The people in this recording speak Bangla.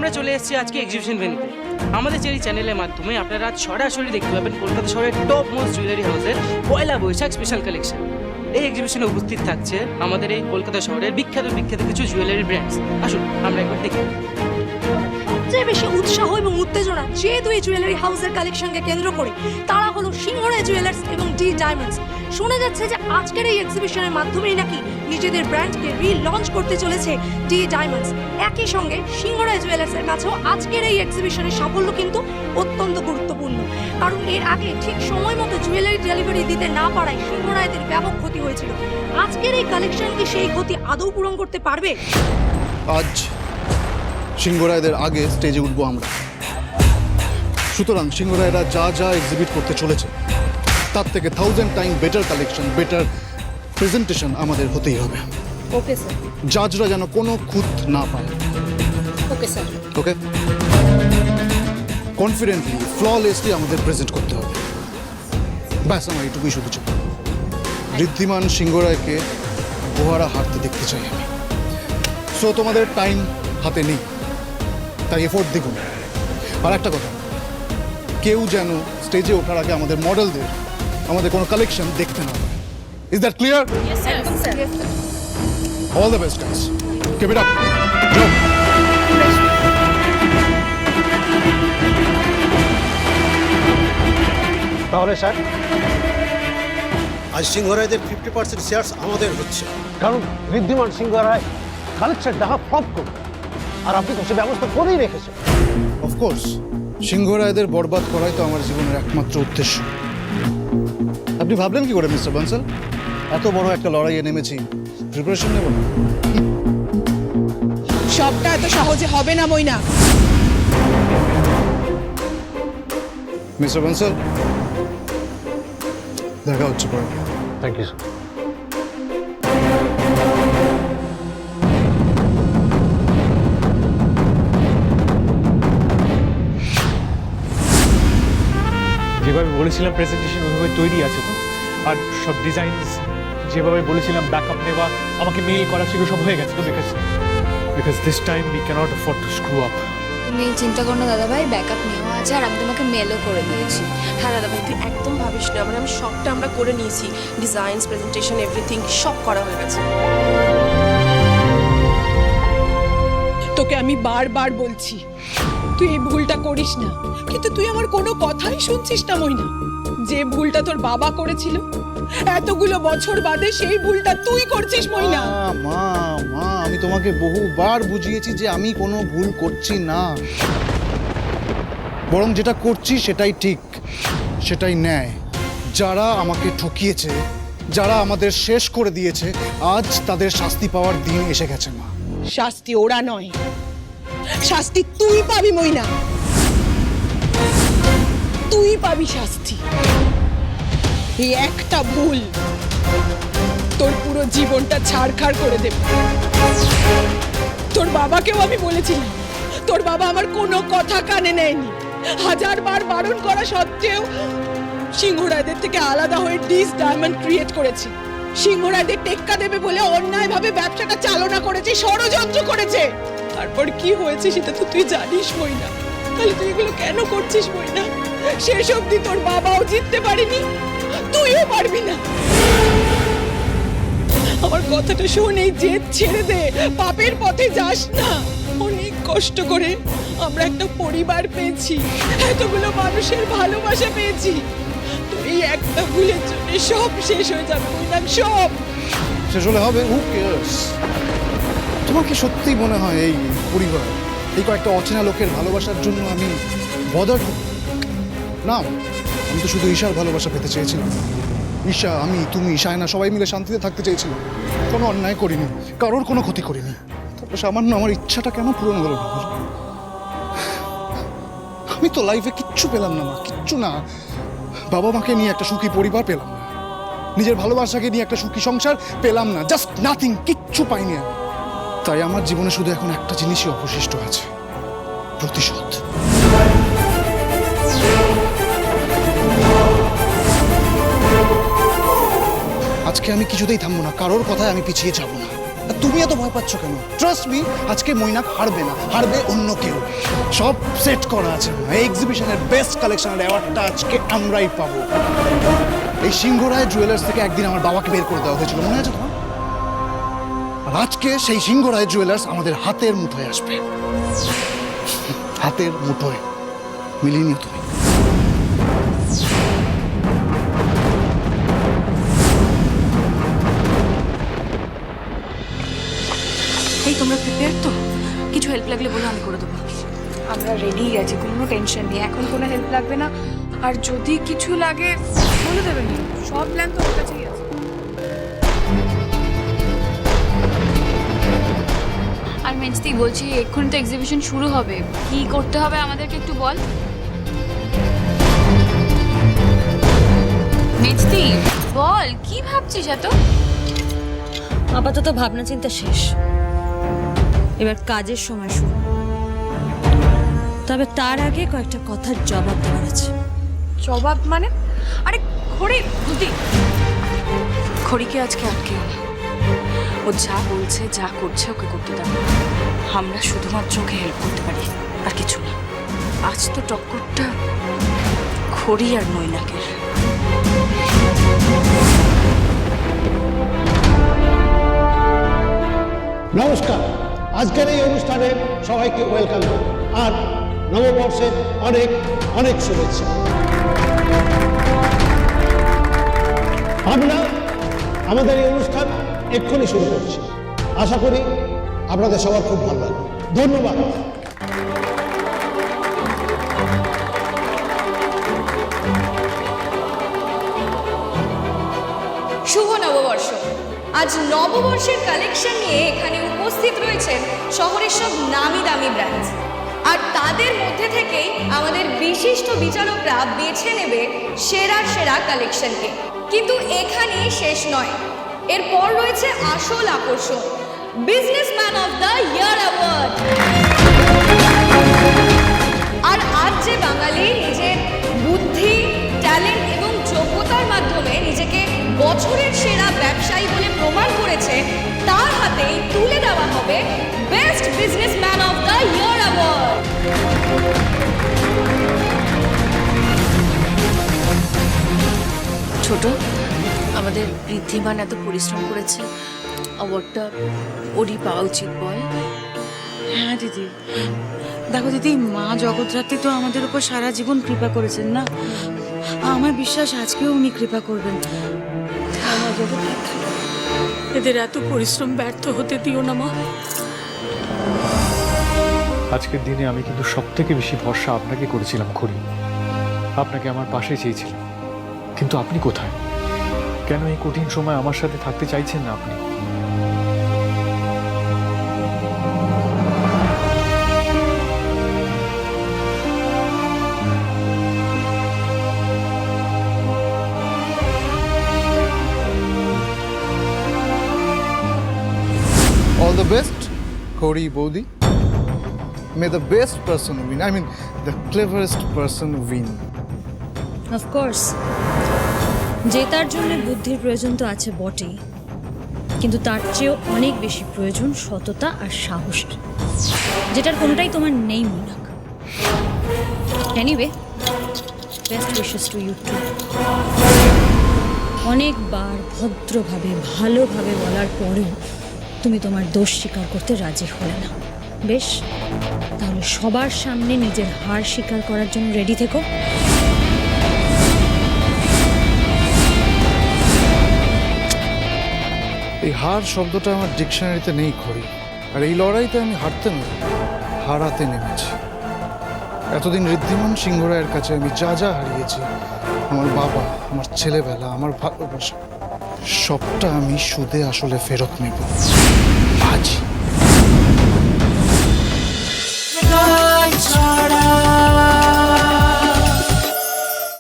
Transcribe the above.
আমরা চলে এসেছি আজকে এক্সিবিশন ভেন্যুতে। আমাদের চেরি চ্যানেলের মাধ্যমে আপনারা আজ সরাসরি দেখতে পাবেন কলকাতা শহরের টপ মোস্ট জুয়েলারি হাউসের পয়লা বৈশাখ স্পেশাল কালেকশন। এই এক্সিবিশনে উপস্থিত থাকছে আমাদের এই কলকাতা শহরের বিখ্যাত কিছু জুয়েলারি ব্র্যান্ডস। আসুন আমরা একবার দেখি। সবচেয়ে বেশি উৎসাহ এবং উত্তেজনা যে দুই জুয়েলারি হাউসের কালেকশনকে কেন্দ্র করে তারা হলো সিংহরায় জুয়েলার্স এবং ডি ডায়মন্ডস। শোনা যাচ্ছে যে আজকের এই এক্সিবিশনের মাধ্যমেই নাকি নিজেদের ব্র্যান্ডকে রিলঞ্চ করতে চলেছে ডি ডায়মন্ডস। একই সঙ্গে সিংহরায় জুয়েলার্সের কাছেও আজকের এই এক্সিবিশনের সাফল্য কিন্তু অত্যন্ত গুরুত্বপূর্ণ, কারণ এর আগে ঠিক সময় মতো জুয়েলারি ডেলিভারি দিতে না পারায় সিংহরায়দের ব্যাপক ক্ষতি হয়েছিল। আজকের এই কালেকশন কি সেই ক্ষতি আদৌ পূরণ করতে পারবে? আজ সিংহরায়দের আগে স্টেজে উঠবো আমরা, সুতরাং সিংহরায়রা যা যা এক্সিবিট করতে চলেছে তার থেকে 1000 time better collection, better presentation আমাদের হতেই হবে। Okay sir. জাজরা যেন কোনো খুঁত না পায়। Okay sir. Okay, confidently flawlessly আমাদের প্রেজেন্ট করতে হবে। ব্যাস আমার এইটুকুই শুধু চাই। ঋদ্ধিমান সিংহরায়কে গোহারা হারতে দেখতে চাই আমি। সো তোমাদের টাইম হাতে নেই, তাই এফোর্ট দেখুন। আর একটা কথা, কেউ যেন স্টেজে ওঠার আগে আমাদের মডেলদের আমাদের কোনো কালেকশন দেখতে না পায়। Is that clear? All the best guys, keep it up. তাহলে স্যার আজ সিংহরায়দের 50% শেয়ার্স আমাদের হচ্ছে, কারণ ঋদ্ধিমান সিংহরায় কালেকশন ডাহা ফ্লপ করবে, আর আপনি তো সে ব্যবস্থা করেই রেখেছেন। অফকোর্স, সিংহরায়দের বরবাদ করাই তো আমার জীবনের একমাত্র উদ্দেশ্য। আপনি ভাবলেন কি করে মিস্টার বানসাল? এত বড় একটা লড়াইয়ে নেমেছি, প্রিপারেশন নেব না? সবটা এত সহজে হবে না মইনা। মিস্টার বানসাল, দেখা হচ্ছে পরে। Thank you sir. যেভাবে বলেছিলাম প্রেজেন্টেশন ওইভাবে তৈরি আছে তো, আর সব ডিজাইনস যেভাবে বলেছিলাম ব্যাকআপ নেওয়া, আমাকে মেইল করা, সেগুলো সব হয়ে গেছে তো। Because this time we can't afford to screw up. তুমি চিন্তা করো না দাদা ভাই, ব্যাকআপ নেওয়া আছে, আর আমি তোমাকে মেলও করে দিয়েছি। হ্যাঁ দাদা ভাই, তুই একদম ভাবিস না, মানে আমি সবটা আমরা করে নিয়েছি, ডিজাইনস, প্রেজেন্টেশন, এভরিথিং সব করা হয়ে গেছে। তোকে আমি বারবার বলছি তুই এই ভুলটা করিস না, কিন্তু তুই আমার কোনো কথাই শুনছিস না মইনা। যে ভুলটা তোর বাবা করেছিল এতগুলো বছর বাদে, সেই ভুলটা তুই করছিস মইনা। মা মা, আমি তোমাকে বহুবার বুঝিয়েছি যে আমি কোনো ভুল করছি না, বরং যেটা করছি সেটাই ঠিক, সেটাই ন্যায়। যারা আমাকে ঠকিয়েছে, যারা আমাদের শেষ করে দিয়েছে, আজ তাদের শাস্তি পাওয়ার দিন এসে গেছে মা। শাস্তি ওরা নয়, শাস্তি তুই পাবি মইনা, তুই পাবি শাস্তি। এই একটা ভুল তোর পুরো জীবনটা ছাড়খাড় করে দেবে। তোর বাবাকেও আমি বলেছিলাম, তোর বাবা আমার কোনো কথা কানে নেয়নি। 1000 বার বারণ করা সত্ত্বেও সিংহরায়দের থেকে আলাদা হয়ে ডিস ডায়মন্ড ক্রিয়েট করেছে। সিংহরায়দের টেক্কা দেবে বলে অন্যায়ভাবে ব্যবসাটা চালনা করেছে, ষড়যন্ত্র করেছে। তারপর কি হয়েছে সেটা তো তুই জানিস মইনা। তাহলে তুই এগুলো কেন করছিস মইনা? শেষ অবধি তোর বাবাও জিততে পারেনি, তুইও পারবি না। আমার কথাটা শোন, এই জেদ ছেড়ে দে, পাপের পথে যাস না। অনেক কষ্ট করে আমরা একটা পরিবার পেয়েছি, এতগুলো মানুষের ভালোবাসা পেয়েছি। তো এই একটা ভুলের জন্য সব শেষ হয়ে যাবে মইনা, সব শেষ হলে হবে, হু কেয়ারস? তোমার কি সত্যি মনে হয় এই পরিবার, এই কয়েকটা অচেনা লোকের ভালোবাসার জন্য আমি বদার? না, আমি তো শুধু ঈশার ভালোবাসা পেতে চেয়েছিলাম। ঈশা, আমি, তুমি, সায়না সবাই মিলে শান্তিতে থাকতে চেয়েছিলাম। কোনো অন্যায় করিনি, কারোর কোনো ক্ষতি করিনি। তারপর সামান্য আমার ইচ্ছাটা কেন পূরণ হলো না? আমি তো লাইফে কিচ্ছু পেলাম না মা, কিচ্ছু না। বাবা মাকে নিয়ে একটা সুখী পরিবার পেলাম না, নিজের ভালোবাসাকে নিয়ে একটা সুখী সংসার পেলাম না, জাস্ট নাথিং, কিচ্ছু পাইনি আমি। তাই আমার জীবনে শুধু এখন একটা জিনিসই অবশিষ্ট আছে, প্রতিশোধ। আজকে আমি কিছুতেই থামবো না, কারোর কথায় আমি পিছিয়ে যাব না। আর তুমি এত ভয় পাচ্ছ কেন? ট্রাস্ট মি, আজকে মৈনাক হারবে না, হারবে অন্য কেউ। সব সেট করা আছে। এই এক্সিবিশনের বেস্ট কালেকশনের অ্যাওয়ার্ডটা আজকে আমরাই পাবো। এই সিংহরায় জুয়েলার্স থেকে একদিন আমার বাবাকে বের করে দেওয়া হয়েছিল, মনে আছে তোমার? আর আজকে সেই সিংহরায় জুয়েলার্স আমাদের হাতের মুঠোয় আসবে। হাতের মুঠোয়। মিলিয়ে নিও তুমি। এই তোমরা প্রিপেয়ার তো? কিছু হেল্প লাগলে বলো, আমি করে দেবো। আমরা রেডি আছি, কোনো টেনশন নেই, এখন কোনো হেল্প লাগবে না। আর যদি কিছু লাগে বলে দেবেন, সব প্ল্যান তো ওর কাছেই আছে। আর মেজদি বলছি, এক্ষুনি তো এক্সিবিশন শুরু হবে, কি করতে হবে আমাদেরকে একটু বল। মেজদি বল, কি ভাবছিস এত? আপাতত ভাবনা চিন্তা শেষ, এবার কাজের সময় শুরু। তবে তার আগে কয়েকটা কথার জবাব দেওয়ার আছে। জবাব মানে? আরে খড়ি দুদি, খড়িকে আজকে আটকে ও যা বলছে যা করছে ওকে করতে দাও। আমরা শুধুমাত্র ওকে হেল্প করতে পারি, আর কিছু না। আজ তো টক্করটা খড়ি আর মৈনাকের। নমস্কার, আজকের এই অনুষ্ঠানে সবাইকে ওয়েলকাম আর নববর্ষের অনেক অনেক শুভেচ্ছা। আমরা আমাদের এই অনুষ্ঠান এক্ষুনি শুরু করছি। আশা করি আপনাদের সবার খুব ভালো লাগবে। ধন্যবাদ। শুভ নববর্ষ। আজ নববর্ষের কালেকশন নিয়ে এখানে উপস্থিত রয়েছেন শহরের সব নামি দামি ব্র্যান্ড, আর তাদের মধ্যে থেকেই আমাদের বিশিষ্ট বিচারকরা বেছে নেবে সেরা সেরা কালেকশনকে। কিন্তু এখানেই শেষ নয়, এরপর রয়েছে আসল আকর্ষণ, businessman of the year award. আর আজ যে বাঙালি নিজের বুদ্ধি, ট্যালেন্ট এবং যোগ্যতার মাধ্যমে নিজেকে বছরের সেরা ব্যবসায়ী বলে প্রমাণ করেছে, তার হাতেই তুলে দেওয়া হবে best businessman of the year award. ছোট, আমাদের ঋদ্ধিমান এত পরিশ্রম করেছে, অ্যাওয়ার্ডটা ওরই পাওয়া উচিত বল। হ্যাঁ দিদি, দেখো দিদি, মা জগদ্ধাত্রী তো আমাদের উপর সারা জীবন কৃপা করেছেন না, আমার বিশ্বাস আজকেও উনি কৃপা করবেন। এদের এত পরিশ্রম ব্যর্থ হতে দিও না মা। আজকের দিনে আমি কিন্তু সব থেকে বেশি ভরসা আপনাকে করেছিলাম খড়ি। আপনাকে আমার পাশে চেয়েছিলাম, কিন্তু আপনি কোথায়? কেন এই কঠিন সময় আমার সাথে থাকতে চাইছেন না আপনি? All the best, Kori Bodhi. May the best person win. I mean, the cleverest person win. Of course, জেতার জন্য বুদ্ধির প্রয়োজন তো আছে বটেই, কিন্তু তার চেয়েও অনেক বেশি প্রয়োজন সততা আর সাহসের, যেটার কোনোটাই তোমার নেই Mainak. Anyway, best wishes to you too. অনেকবার ভদ্রভাবে ভালোভাবে বলার পরেও তুমি তোমার দোষ স্বীকার করতে রাজি হলে না। বেশ, তাহলে সবার সামনে নিজের হার স্বীকার করার জন্য রেডি থেকো। এই হার শব্দটা আমার ডিকশনারিতে নেই খড়ি, আর এই লড়াইতে আমি হারতে নয়, হারাতে নেমেছি। এতদিন ঋদ্ধিমান সিংহরায়ের কাছে আমি যা যা হারিয়েছি, আমার বাবা, আমার ছেলেবেলা, আমার ভালোবাসা, সবটা আমি সুদে আসলে ফেরত নেব আজ।